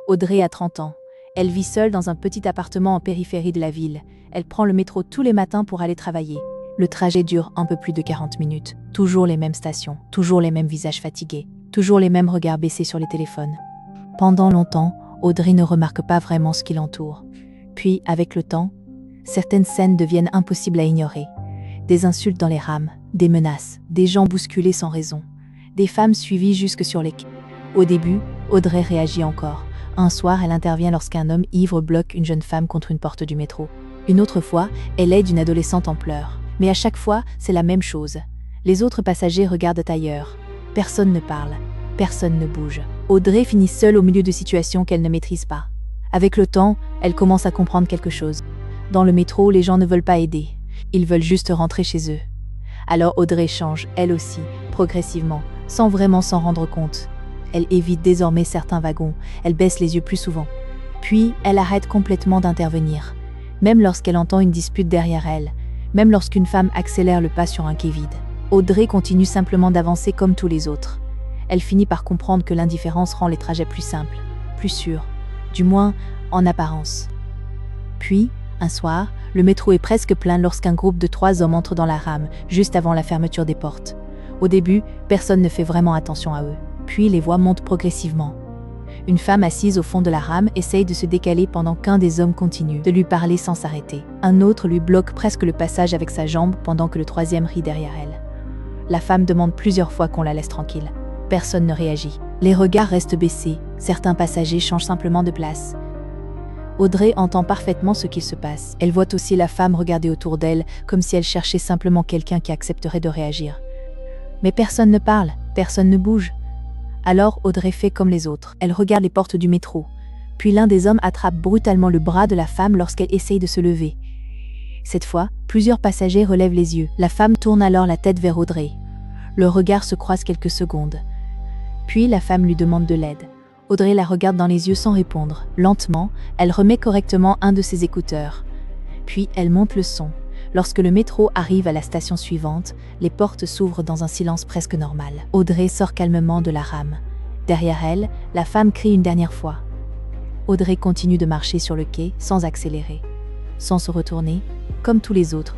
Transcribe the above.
Audrey a 30 ans. Elle vit seule dans un petit appartement en périphérie de la ville. Elle prend le métro tous les matins pour aller travailler. Le trajet dure un peu plus de 40 minutes. Toujours les mêmes stations, toujours les mêmes visages fatigués, toujours les mêmes regards baissés sur les téléphones. Pendant longtemps, Audrey ne remarque pas vraiment ce qui l'entoure. Puis, avec le temps, certaines scènes deviennent impossibles à ignorer. Des insultes dans les rames, des menaces, des gens bousculés sans raison, des femmes suivies jusque sur les quais. Au début, Audrey réagit encore. Un soir, elle intervient lorsqu'un homme ivre bloque une jeune femme contre une porte du métro. Une autre fois, elle aide une adolescente en pleurs. Mais à chaque fois, c'est la même chose. Les autres passagers regardent ailleurs. Personne ne parle. Personne ne bouge. Audrey finit seule au milieu de situations qu'elle ne maîtrise pas. Avec le temps, elle commence à comprendre quelque chose. Dans le métro, les gens ne veulent pas aider. Ils veulent juste rentrer chez eux. Alors Audrey change, elle aussi, progressivement, sans vraiment s'en rendre compte. Elle évite désormais certains wagons, elle baisse les yeux plus souvent. Puis, elle arrête complètement d'intervenir. Même lorsqu'elle entend une dispute derrière elle, même lorsqu'une femme accélère le pas sur un quai vide. Audrey continue simplement d'avancer comme tous les autres. Elle finit par comprendre que l'indifférence rend les trajets plus simples, plus sûrs, du moins en apparence. Puis, un soir, le métro est presque plein lorsqu'un groupe de 3 hommes entre dans la rame, juste avant la fermeture des portes. Au début, personne ne fait vraiment attention à eux. Puis les voix montent progressivement. Une femme assise au fond de la rame essaye de se décaler pendant qu'un des hommes continue de lui parler sans s'arrêter. Un autre lui bloque presque le passage avec sa jambe pendant que le troisième rit derrière elle. La femme demande plusieurs fois qu'on la laisse tranquille. Personne ne réagit. Les regards restent baissés. Certains passagers changent simplement de place. Audrey entend parfaitement ce qu'il se passe. Elle voit aussi la femme regarder autour d'elle, comme si elle cherchait simplement quelqu'un qui accepterait de réagir. Mais personne ne parle, personne ne bouge. Alors Audrey fait comme les autres. Elle regarde les portes du métro. Puis l'un des hommes attrape brutalement le bras de la femme lorsqu'elle essaye de se lever. Cette fois, plusieurs passagers relèvent les yeux. La femme tourne alors la tête vers Audrey. Leurs regards se croisent quelques secondes. Puis la femme lui demande de l'aide. Audrey la regarde dans les yeux sans répondre. Lentement, elle remet correctement un de ses écouteurs. Puis elle monte le son. Lorsque le métro arrive à la station suivante, les portes s'ouvrent dans un silence presque normal. Audrey sort calmement de la rame. Derrière elle, la femme crie une dernière fois. Audrey continue de marcher sur le quai sans accélérer, sans se retourner, comme tous les autres,